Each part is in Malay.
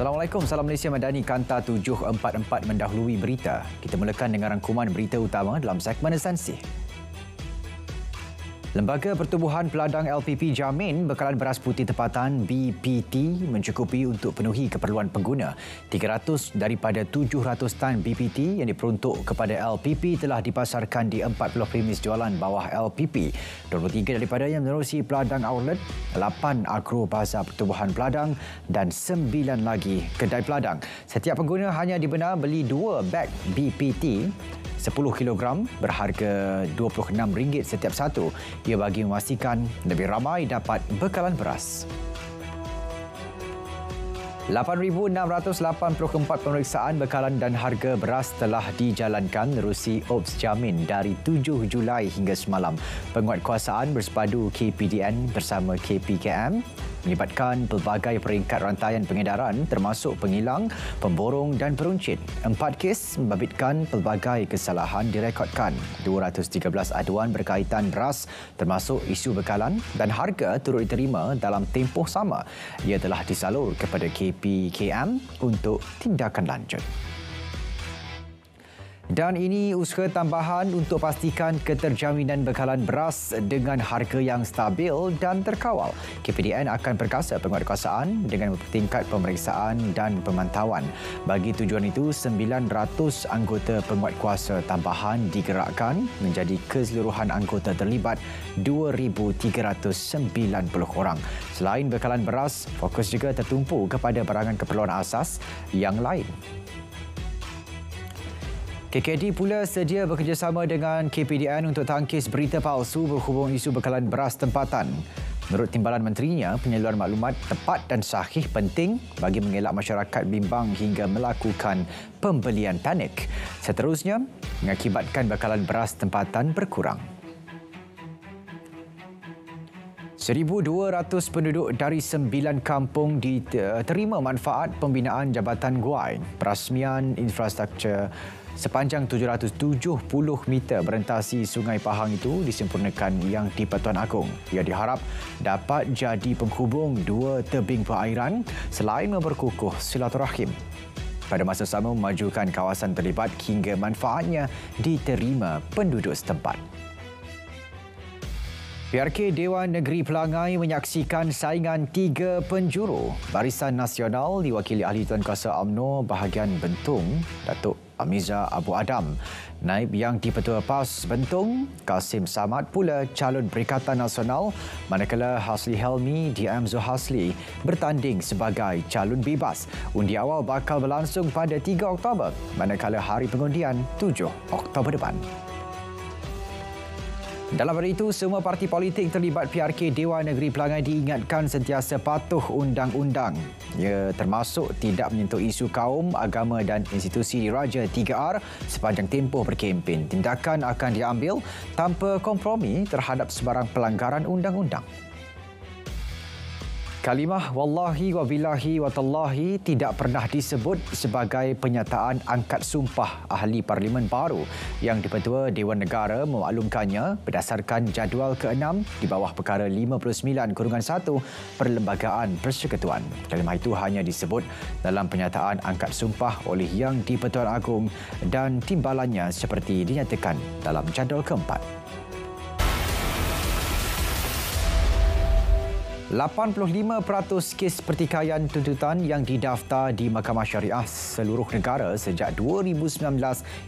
Assalamualaikum, Salam Malaysia Madani, Kanta 744 mendahului berita. Kita mulakan dengan rangkuman berita utama dalam segmen esensi. Lembaga Pertubuhan Peladang LPP jamin bekalan beras putih tempatan BPT mencukupi untuk penuhi keperluan pengguna. 300 daripada 700 tan BPT yang diperuntuk kepada LPP telah dipasarkan di 40 premis jualan bawah LPP. 23 daripadanya menerusi Peladang Outlet, 8 agro bazar pertubuhan peladang dan 9 lagi kedai peladang. Setiap pengguna hanya dibenar beli 2 beg BPT 10 kg berharga RM26 setiap satu. Ia bagi memastikan lebih ramai dapat bekalan beras. 8,684 pemeriksaan bekalan dan harga beras telah dijalankan menerusi OPS Jamin dari 7 Julai hingga semalam. Penguatkuasaan bersepadu KPDN bersama KPKM melibatkan pelbagai peringkat rantaian pengedaran termasuk pengilang, pemborong dan peruncit. 4 kes membabitkan pelbagai kesalahan direkodkan. 213 aduan berkaitan beras termasuk isu bekalan dan harga turut diterima dalam tempoh sama. Ia telah disalur kepada KPKM untuk tindakan lanjut. Dan ini usaha tambahan untuk pastikan keterjaminan bekalan beras dengan harga yang stabil dan terkawal. KPDN akan perkasa penguatkuasaan dengan mempertingkat pemeriksaan dan pemantauan. Bagi tujuan itu, 900 anggota penguatkuasa tambahan digerakkan menjadi keseluruhan anggota terlibat 2,390 orang. Selain bekalan beras, fokus juga tertumpu kepada barangan keperluan asas yang lain. KKD pula sedia bekerjasama dengan KPDN untuk tangkis berita palsu berhubung isu bekalan beras tempatan. Menurut Timbalan Menterinya, penyaluran maklumat tepat dan sahih penting bagi mengelak masyarakat bimbang hingga melakukan pembelian panik. Seterusnya, mengakibatkan bekalan beras tempatan berkurang. 1,200 penduduk dari 9 kampung diterima manfaat pembinaan Jabatan Guai. Perasmian infrastruktur sepanjang 770 meter berentasi Sungai Pahang itu disempurnakan yang di Pertuan Agong. Ia diharap dapat jadi penghubung dua tebing perairan selain memperkukuh silaturahim. Pada masa sama memajukan kawasan terlibat hingga manfaatnya diterima penduduk setempat. PRK Dewan Negeri Pelangai menyaksikan saingan 3 penjuru. Barisan Nasional diwakili Ahli Tuankuasa UMNO bahagian Bentung, Datuk Amiza Abu Adam. Naib yang di-Petua PAS Bentung, Kasim Samad pula calon Perikatan Nasional, manakala Hasli Helmi DM Zuhasli bertanding sebagai calon bebas. Undi awal bakal berlangsung pada 3 Oktober, manakala hari pengundian 7 Oktober depan. Dalam hari itu, semua parti politik terlibat PRK Dewan Negeri Pelangai diingatkan sentiasa patuh undang-undang. Ia termasuk tidak menyentuh isu kaum, agama dan institusi diraja 3R sepanjang tempoh berkempen. Tindakan akan diambil tanpa kompromi terhadap sebarang pelanggaran undang-undang. Kalimah wallahi wa billahi wa tallahi tidak pernah disebut sebagai penyataan angkat sumpah ahli parlimen baru yang di-Petua Dewan Negara memaklumkannya berdasarkan jadual ke-6 di bawah perkara 59/1 Perlembagaan Persekutuan. Kalimah itu hanya disebut dalam penyataan angkat sumpah oleh Yang di-Pertuan Agong dan timbalannya seperti dinyatakan dalam jadual ke-4. 85% kes pertikaian tuntutan yang didaftar di Mahkamah Syariah seluruh negara sejak 2019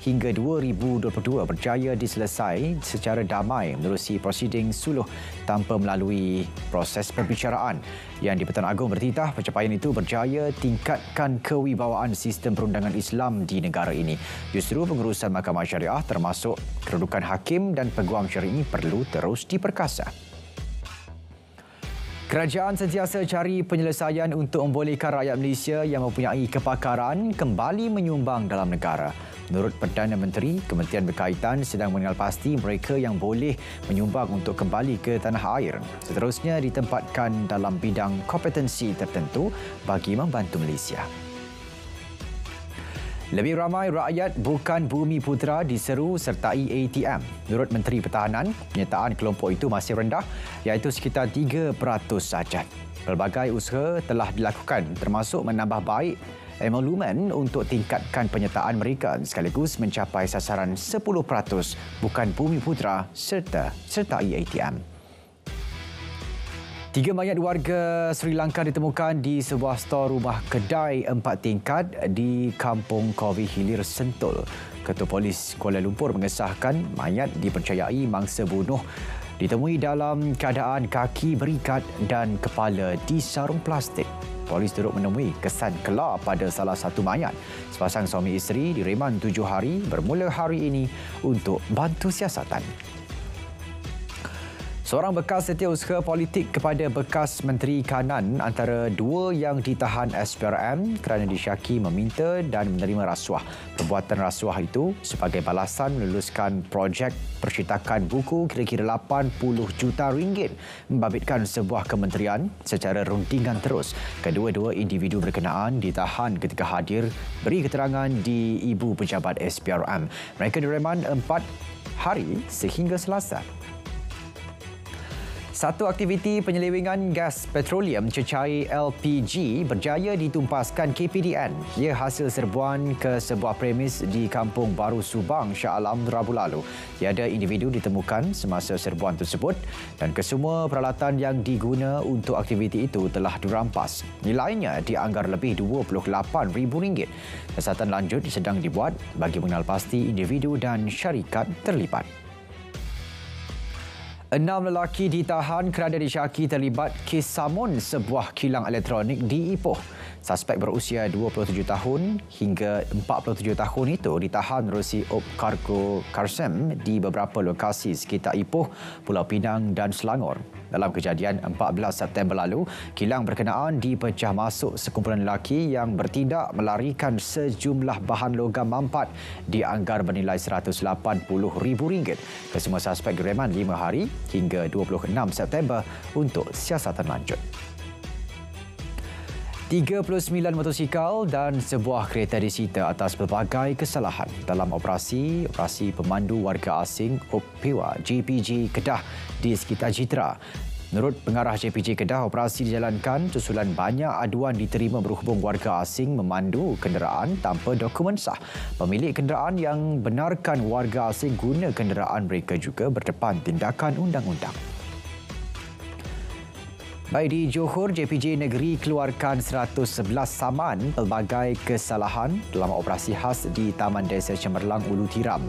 hingga 2022 berjaya diselesai secara damai menerusi prosiding suluh tanpa melalui proses perbicaraan. Yang di-Pertuan Agong bertitah pencapaian itu berjaya tingkatkan kewibawaan sistem perundangan Islam di negara ini. Justru pengurusan Mahkamah Syariah termasuk kedudukan hakim dan peguam syar'i perlu terus diperkasa. Kerajaan sentiasa cari penyelesaian untuk membolehkan rakyat Malaysia yang mempunyai kepakaran kembali menyumbang dalam negara. Menurut Perdana Menteri, kementerian berkaitan sedang mengenal pasti mereka yang boleh menyumbang untuk kembali ke tanah air. Seterusnya ditempatkan dalam bidang kompetensi tertentu bagi membantu Malaysia. Lebih ramai rakyat bukan Bumi Putra diseru sertai ATM. Menurut Menteri Pertahanan, penyertaan kelompok itu masih rendah iaitu sekitar 3% sahaja. Pelbagai usaha telah dilakukan termasuk menambah baik emolumen untuk tingkatkan penyertaan mereka sekaligus mencapai sasaran 10% bukan Bumi Putra serta sertai ATM. 3 mayat warga Sri Lanka ditemukan di sebuah stor rumah kedai 4 tingkat di Kampung Kovi Hilir, Sentul. Ketua Polis Kuala Lumpur mengesahkan mayat dipercayai mangsa bunuh ditemui dalam keadaan kaki berikat dan kepala disarung plastik. Polis turut menemui kesan kelar pada salah satu mayat. Sepasang suami isteri direman 7 hari bermula hari ini untuk bantu siasatan. Seorang bekas setiausaha politik kepada bekas Menteri Kanan antara dua yang ditahan SPRM kerana disyaki meminta dan menerima rasuah. Perbuatan rasuah itu sebagai balasan meluluskan projek percetakan buku kira-kira 80 juta ringgit membabitkan sebuah kementerian secara rundingan terus. Kedua-dua individu berkenaan ditahan ketika hadir beri keterangan di Ibu Pejabat SPRM. Mereka direman 4 hari sehingga Selasa. Satu aktiviti penyelewengan gas petroleum cecair LPG berjaya ditumpaskan KPDN. Ia hasil serbuan ke sebuah premis di Kampung Baru Subang, Shah Alam, Rabu lalu. Tiada individu ditemukan semasa serbuan tersebut dan kesemua peralatan yang diguna untuk aktiviti itu telah dirampas. Nilainya dianggar lebih RM28,000. Siasatan lanjut sedang dibuat bagi mengenal pasti individu dan syarikat terlibat. 6 lelaki ditahan kerana disyaki terlibat kes samun sebuah kilang elektronik di Ipoh. Suspek berusia 27 tahun hingga 47 tahun itu ditahan menerusi Op Cargo Karsem di beberapa lokasi sekitar Ipoh, Pulau Pinang dan Selangor. Dalam kejadian 14 September lalu, kilang berkenaan dipecah masuk sekumpulan lelaki yang bertindak melarikan sejumlah bahan logam mampat dianggar bernilai RM180,000. Kesemua suspek direman 5 hari hingga 26 September untuk siasatan lanjut. 39 motosikal dan sebuah kereta disita atas pelbagai kesalahan dalam operasi pemandu warga asing OPEWA JPJ Kedah di sekitar Jitra. Menurut pengarah JPJ Kedah, operasi dijalankan susulan banyak aduan diterima berhubung warga asing memandu kenderaan tanpa dokumen sah. Pemilik kenderaan yang benarkan warga asing guna kenderaan mereka juga berdepan tindakan undang-undang. Baik di Johor, JPJ Negeri keluarkan 111 saman pelbagai kesalahan dalam operasi khas di Taman Desa Cemerlang Ulu Tiram.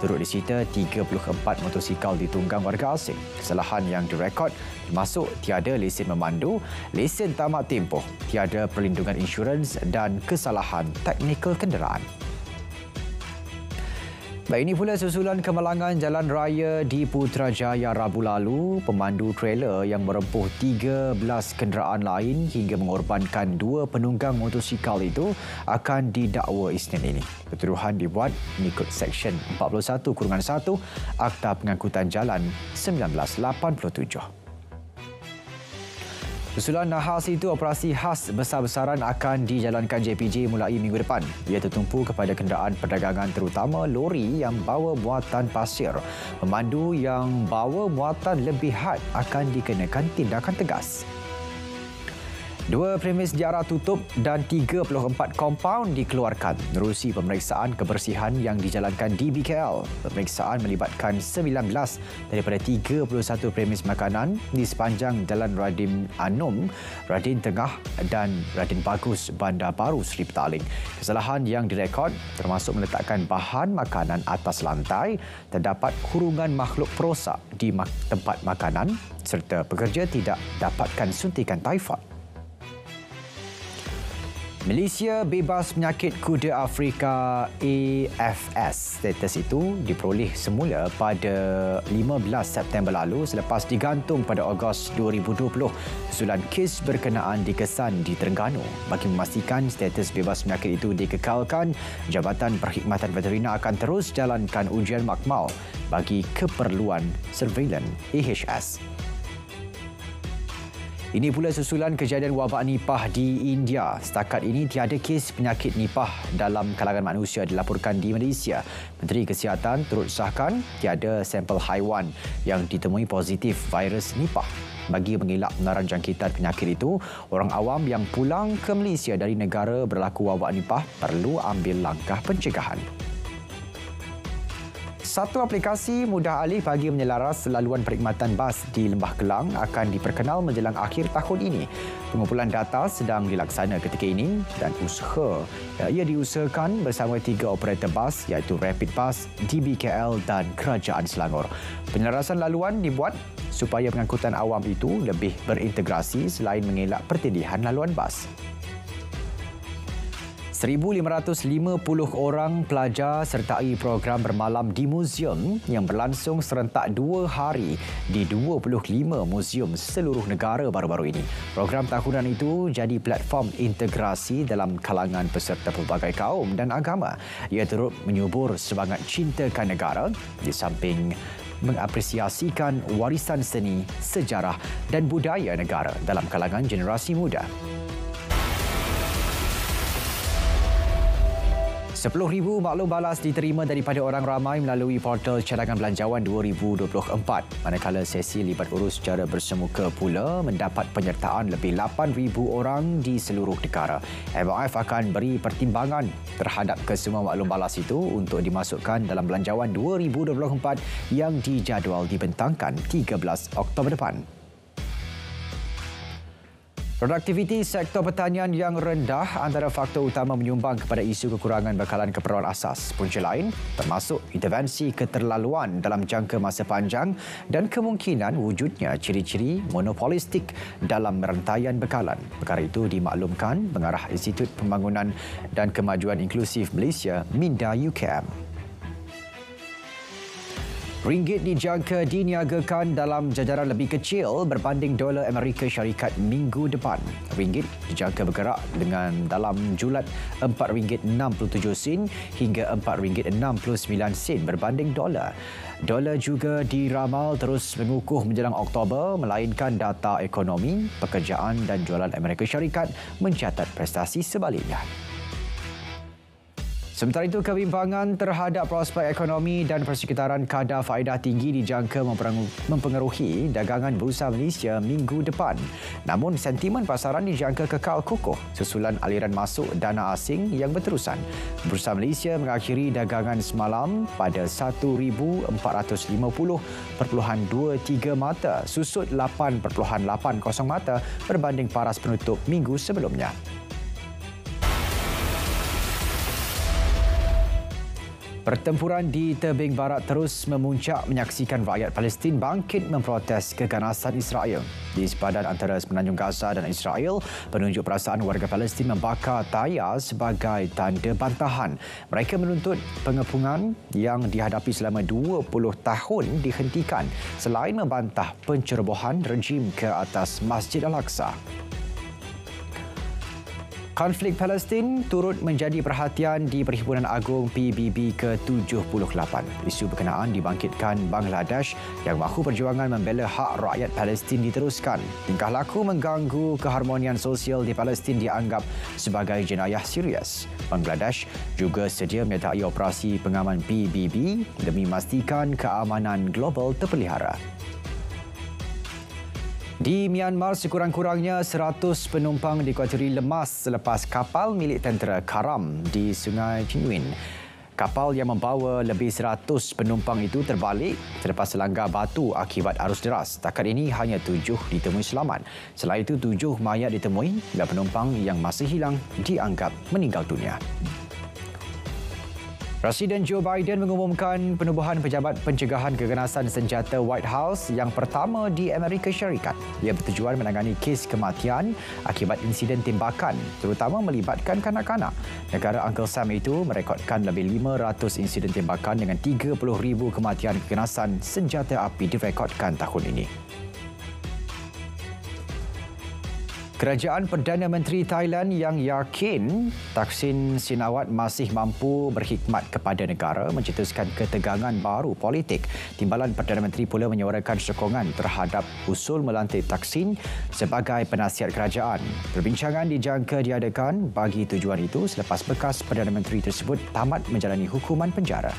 Turut disita 34 motosikal ditunggang warga asing. Kesalahan yang direkod termasuk tiada lesen memandu, lesen tamat tempoh, tiada perlindungan insurans dan kesalahan teknikal kenderaan. Baik, ini pula susulan kemalangan jalan raya di Putrajaya Rabu lalu. Pemandu trailer yang merempuh 13 kenderaan lain hingga mengorbankan 2 penunggang motosikal itu akan didakwa Isnin ini. Ketuduhan dibuat mengikut Seksyen 41-1 Akta Pengangkutan Jalan 1987. Susulan nahas itu, operasi khas besar-besaran akan dijalankan JPJ mulai minggu depan. Ia tertumpu kepada kenderaan perdagangan terutama lori yang bawa muatan pasir. Pemandu yang bawa muatan lebih had akan dikenakan tindakan tegas. 2 premis diarah tutup dan 34 kompaun dikeluarkan menerusi pemeriksaan kebersihan yang dijalankan di BKL. Pemeriksaan melibatkan 19 daripada 31 premis makanan di sepanjang Jalan Radin Anum, Radin Tengah dan Radin Bagus, Bandar Baru, Seri Petaling. Kesalahan yang direkod termasuk meletakkan bahan makanan atas lantai, terdapat kurungan makhluk perosak di tempat makanan serta pekerja tidak dapatkan suntikan taifod. Malaysia bebas penyakit kuda Afrika AFS. Status itu diperoleh semula pada 15 September lalu selepas digantung pada Ogos 2020. Susulan kes berkenaan dikesan di Terengganu. Bagi memastikan status bebas penyakit itu dikekalkan, Jabatan Perkhidmatan Veterina akan terus jalankan ujian makmal bagi keperluan surveillance AHS. Ini pula susulan kejadian wabak Nipah di India. Setakat ini tiada kes penyakit Nipah dalam kalangan manusia dilaporkan di Malaysia. Menteri Kesihatan turut sahkan tiada sampel haiwan yang ditemui positif virus Nipah. Bagi mengelak penularan jangkitan penyakit itu, orang awam yang pulang ke Malaysia dari negara berlaku wabak Nipah perlu ambil langkah pencegahan. Satu aplikasi mudah alih bagi menyelaras laluan perkhidmatan bas di Lembah Kelang akan diperkenal menjelang akhir tahun ini. Pengumpulan data sedang dilaksana ketika ini dan ia diusahakan bersama 3 operator bas iaitu Rapid Bus, DBKL dan Kerajaan Selangor. Penyelarasan laluan dibuat supaya pengangkutan awam itu lebih berintegrasi selain mengelak pertindihan laluan bas. 1,550 orang pelajar sertai program bermalam di muzium yang berlangsung serentak 2 hari di 25 muzium seluruh negara baru-baru ini. Program tahunan itu jadi platform integrasi dalam kalangan peserta pelbagai kaum dan agama. Ia turut menyubur semangat cintakan negara di samping mengapresiasikan warisan seni, sejarah dan budaya negara dalam kalangan generasi muda. 10,000 maklum balas diterima daripada orang ramai melalui portal cadangan belanjawan 2024. Manakala sesi libat urus secara bersemuka pula mendapat penyertaan lebih 8,000 orang di seluruh negara. MIF akan beri pertimbangan terhadap kesemua maklum balas itu untuk dimasukkan dalam belanjawan 2024 yang dijadual dibentangkan 13 Oktober depan. Produktiviti sektor pertanian yang rendah antara faktor utama menyumbang kepada isu kekurangan bekalan keperluan asas. Punca lain termasuk intervensi keterlaluan dalam jangka masa panjang dan kemungkinan wujudnya ciri-ciri monopolistik dalam rantaian bekalan. Perkara itu dimaklumkan Pengarah Institut Pembangunan dan Kemajuan Inklusif Malaysia, Minda UKM. Ringgit dijangka diniagakan dalam jajaran lebih kecil berbanding dolar Amerika Syarikat minggu depan. Ringgit dijangka bergerak dengan dalam julat RM4.67 hingga RM4.69 berbanding dolar. Dolar juga diramal terus mengukuh menjelang Oktober melainkan data ekonomi, pekerjaan dan jualan Amerika Syarikat mencatat prestasi sebaliknya. Sementara itu, kebimbangan terhadap prospek ekonomi dan persekitaran kadar faedah tinggi dijangka mempengaruhi dagangan Bursa Malaysia minggu depan. Namun, sentimen pasaran dijangka kekal kukuh susulan aliran masuk dana asing yang berterusan. Bursa Malaysia mengakhiri dagangan semalam pada 1,450.23 mata, susut 8.80 mata berbanding paras penutup minggu sebelumnya. Pertempuran di tebing barat terus memuncak menyaksikan rakyat Palestin bangkit memprotes keganasan Israel. Di sepadan antara Semenanjung Gaza dan Israel, penunjuk perasaan warga Palestin membakar tayar sebagai tanda bantahan. Mereka menuntut pengepungan yang dihadapi selama 20 tahun dihentikan selain membantah pencerobohan rejim ke atas Masjid Al-Aqsa. Konflik Palestin turut menjadi perhatian di Perhimpunan Agung PBB ke-78. Isu berkenaan dibangkitkan Bangladesh yang mahu perjuangan membela hak rakyat Palestin diteruskan. Tingkah laku mengganggu keharmonian sosial di Palestin dianggap sebagai jenayah serius. Bangladesh juga sedia menyertai operasi pengaman PBB demi memastikan keamanan global terpelihara. Di Myanmar, sekurang-kurangnya 100 penumpang dikuatiri lemas selepas kapal milik tentera karam di Sungai Chinuin. Kapal yang membawa lebih 100 penumpang itu terbalik selepas selanggar batu akibat arus deras. Setakat ini hanya 7 ditemui selamat. Selain itu, 7 mayat ditemui dan penumpang yang masih hilang dianggap meninggal dunia. Presiden Joe Biden mengumumkan penubuhan Pejabat Pencegahan Keganasan Senjata White House yang pertama di Amerika Syarikat. Ia bertujuan menangani kes kematian akibat insiden tembakan, terutama melibatkan kanak-kanak. Negara Uncle Sam itu merekodkan lebih 500 insiden tembakan dengan 30,000 kematian keganasan senjata api direkodkan tahun ini. Kerajaan Perdana Menteri Thailand yang yakin Thaksin Shinawatra masih mampu berkhidmat kepada negara mencetuskan ketegangan baru politik. Timbalan Perdana Menteri pula menyuarakan sokongan terhadap usul melantik Thaksin sebagai penasihat kerajaan. Perbincangan dijangka diadakan bagi tujuan itu selepas bekas Perdana Menteri tersebut tamat menjalani hukuman penjara.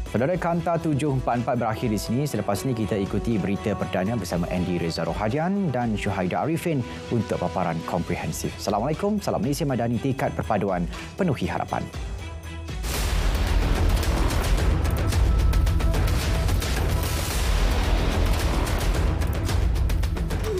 Saudara, Kanta 744 berakhir di sini. Selepas ini kita ikuti berita perdana bersama Andy Reza Rohadian dan Syuhaida Arifin untuk paparan komprehensif. Assalamualaikum, salam Malaysia Madani, tekad perpaduan penuhi harapan.